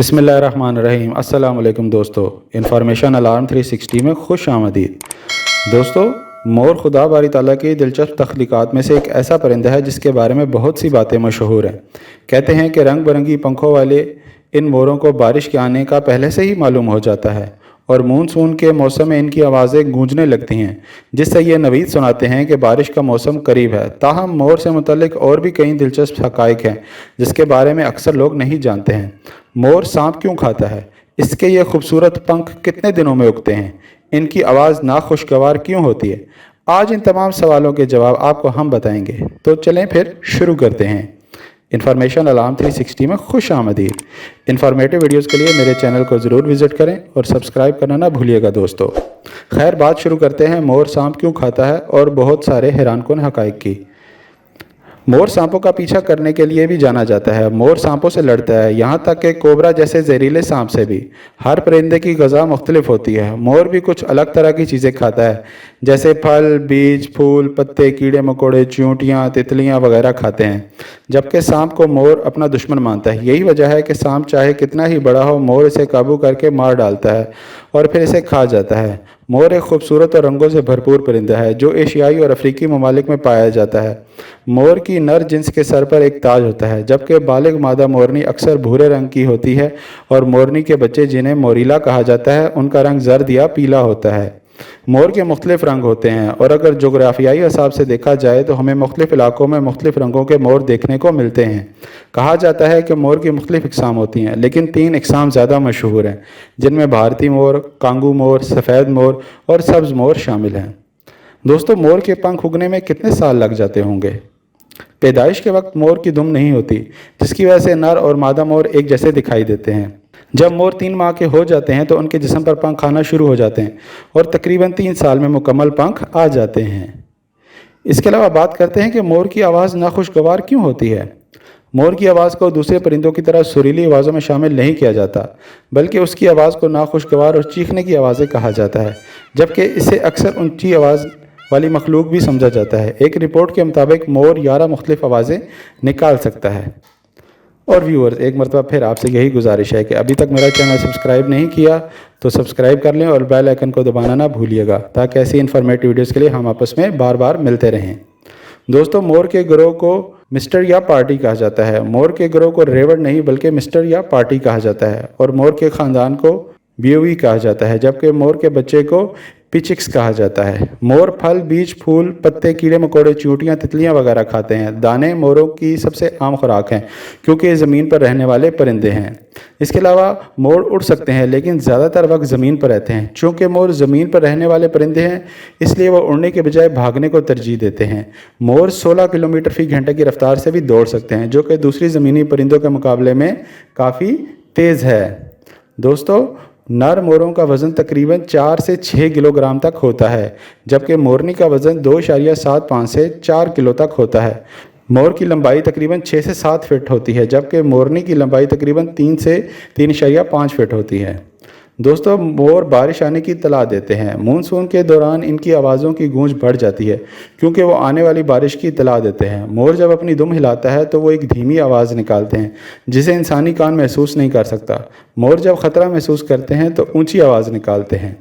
बिस्मिल्लाहिर्रहमानिर्रहीम। अस्सलाम वालेकुम दोस्तों, इन्फॉर्मेशन अलार्म 360 में खुश आमदीद। दोस्तों, मोर खुदा बारी ताला की दिलचस्प तख्लीक़ात में से एक ऐसा परिंदा है जिसके बारे में बहुत सी बातें मशहूर हैं। कहते हैं कि रंग बिरंगी पंखों वाले इन मोरों को बारिश के आने का पहले से ही मालूम हो जाता है और मानसून के मौसम में इनकी आवाज़ें गूंजने लगती हैं, जिससे ये नवीद सुनाते हैं कि बारिश का मौसम करीब है। ताहम मोर से मुतल्लिक और भी कई दिलचस्प हक़ाइक़ हैं जिसके बारे में अक्सर लोग नहीं जानते हैं। मोर सांप क्यों खाता है? इसके ये खूबसूरत पंख कितने दिनों में उगते हैं? इनकी आवाज़ नाखुशगवार क्यों होती है? आज इन तमाम सवालों के जवाब आपको हम बताएंगे। तो चलें फिर शुरू करते हैं। इन्फॉर्मेशन अलार्म 360 में खुश आमदीद। इन्फॉर्मेटिव वीडियोज़ के लिए मेरे चैनल को ज़रूर विज़िट करें और सब्सक्राइब करना ना भूलिएगा दोस्तों। खैर, बात शुरू करते हैं मोर सांप क्यों खाता है और बहुत सारे हैरानकुन हक़ाइक़ की। मोर सांपों का पीछा करने के लिए भी जाना जाता है। मोर सांपों से लड़ता है, यहाँ तक कि कोबरा जैसे जहरीले सांप से भी। हर परिंदे की ग़िज़ा मुख्तलिफ होती है। मोर भी कुछ अलग तरह की चीज़ें खाता है, जैसे फल, बीज, फूल, पत्ते, कीड़े मकोड़े, चींटियाँ, तितलियाँ वगैरह खाते हैं, जबकि सांप को मोर अपना दुश्मन मानता है। यही वजह है कि सांप चाहे कितना ही बड़ा हो, मोर इसे काबू करके मार डालता है और फिर इसे खा जाता है। मोर एक खूबसूरत और रंगों से भरपूर परिंदा है जो एशियाई और अफ्रीकी ममालिक में पाया जाता है। मोर की नर जिन्स के सर पर एक ताज होता है, जबकि बालिग मादा मोरनी अक्सर भूरे रंग की होती है और मोरनी के बच्चे, जिन्हें मोरीला कहा जाता है, उनका रंग जर्द या पीला होता है। मोर के मुख्तलिफ रंग होते हैं और अगर जोग्राफियाई हिसाब से देखा जाए तो हमें मुख्तलिफ इलाकों में मुख्तलिफ रंगों के मोर देखने को मिलते हैं। कहा जाता है कि मोर की मुख्तलिफ इकसाम होती हैं, लेकिन 3 इकसाम ज़्यादा मशहूर हैं, जिनमें भारतीय मोर, कांगू मोर, सफ़ेद मोर और सब्ज़ मोर शामिल हैं। दोस्तों, मोर के पंख उगने में कितने साल लग जाते होंगे? पैदाइश के वक्त मोर की दुम नहीं होती, जिसकी वजह से नर और मादा मोर एक जैसे दिखाई देते हैं। जब मोर 3 माह के हो जाते हैं तो उनके जिस्म पर पंख आना शुरू हो जाते हैं और तकरीबन 3 साल में मुकम्मल पंख आ जाते हैं। इसके अलावा बात करते हैं कि मोर की आवाज़ नाखुशगवार क्यों होती है। मोर की आवाज़ को दूसरे परिंदों की तरह सुरीली आवाज़ों में शामिल नहीं किया जाता, बल्कि उसकी आवाज़ को नाखुशगवार और चीखने की आवाज़ें कहा जाता है, जबकि इसे अक्सर ऊंची आवाज़ वाली मखलूक भी समझा जाता है। एक रिपोर्ट के मुताबिक मोर 11 मुख्तलिफ आवाज़ें निकाल सकता है। और व्यूअर्स, एक मरतबा फिर आपसे यही गुजारिश है कि अभी तक मेरा चैनल सब्सक्राइब नहीं किया तो सब्सक्राइब कर लें और बेल आइकन को दबाना ना भूलिएगा, ताकि ऐसी इन्फॉर्मेटिव वीडियोज़ के लिए हम आपस में बार बार मिलते रहें। दोस्तों, मोर के गिरोह को मिस्टर या पार्टी कहा जाता है। मोर के गिरोह को रेवड़ नहीं बल्कि मिस्टर या पार्टी कहा जाता है और मोर के ख़ानदान को बियोवी कहा जाता है, जबकि मोर के बच्चे को पिचिक्स कहा जाता है। मोर फल, बीज, फूल, पत्ते, कीड़े मकोड़े, चींटियाँ, तितलियाँ वगैरह खाते हैं। दाने मोरों की सबसे आम खुराक हैं, क्योंकि ये ज़मीन पर रहने वाले परिंदे हैं। इसके अलावा मोर उड़ सकते हैं, लेकिन ज़्यादातर वक्त ज़मीन पर रहते हैं। चूँकि मोर ज़मीन पर रहने वाले परिंदे हैं, इसलिए वो उड़ने के बजाय भागने को तरजीह देते हैं। मोर 16 किलोमीटर फ़ी घंटे की रफ्तार से भी दौड़ सकते हैं, जो कि दूसरी ज़मीनी परिंदों के मुकाबले में काफ़ी तेज़ है। दोस्तों, नर मोरों का वज़न तकरीबन 4 से 6 किलोग्राम तक होता है, जबकि मोरनी का वज़न 2.75 से 4 किलो तक होता है। मोर की लंबाई तकरीबन 6 से 7 फीट होती है, जबकि मोरनी की लंबाई तकरीबन 3 से 3.5 फीट होती है। दोस्तों, मोर बारिश आने की इत्तला देते हैं। मानसून के दौरान इनकी आवाज़ों की गूंज बढ़ जाती है, क्योंकि वो आने वाली बारिश की इत्तला देते हैं। मोर जब अपनी दुम हिलाता है तो वो एक धीमी आवाज़ निकालते हैं, जिसे इंसानी कान महसूस नहीं कर सकता। मोर जब ख़तरा महसूस करते हैं तो ऊंची आवाज़ निकालते हैं।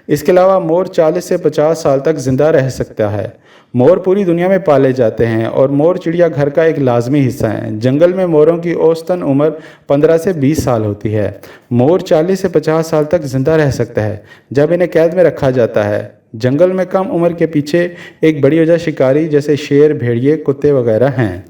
इसके अलावा मोर 40 से 50 साल तक ज़िंदा रह सकता है। मोर पूरी दुनिया में पाले जाते हैं और मोर चिड़ियाघर का एक लाजमी हिस्सा है। जंगल में मोरों की औसतन उम्र 15 से 20 साल होती है। मोर 40 से 50 साल तक ज़िंदा रह सकता है जब इन्हें कैद में रखा जाता है। जंगल में कम उम्र के पीछे एक बड़ी वजह शिकारी जैसे शेर, भेड़िए, कुत्ते वगैरह हैं।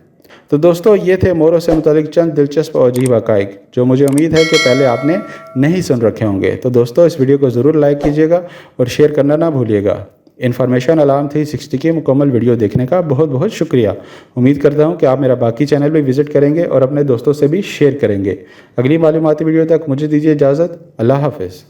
तो दोस्तों, ये थे मोरों से मुतालिक चंद दिलचस्प और अजीब हक़ाइक़, जो मुझे उम्मीद है कि पहले आपने नहीं सुन रखे होंगे। तो दोस्तों, इस वीडियो को ज़रूर लाइक कीजिएगा और शेयर करना ना भूलिएगा। इन्फॉर्मेशन अलार्म 360 की मुकम्मल वीडियो देखने का बहुत बहुत शुक्रिया। उम्मीद करता हूँ कि आप मेरा बाकी चैनल भी विज़िट करेंगे और अपने दोस्तों से भी शेयर करेंगे। अगली मालूमाती वीडियो तक मुझे दीजिए इजाज़त। अल्लाह हाफ़िज़।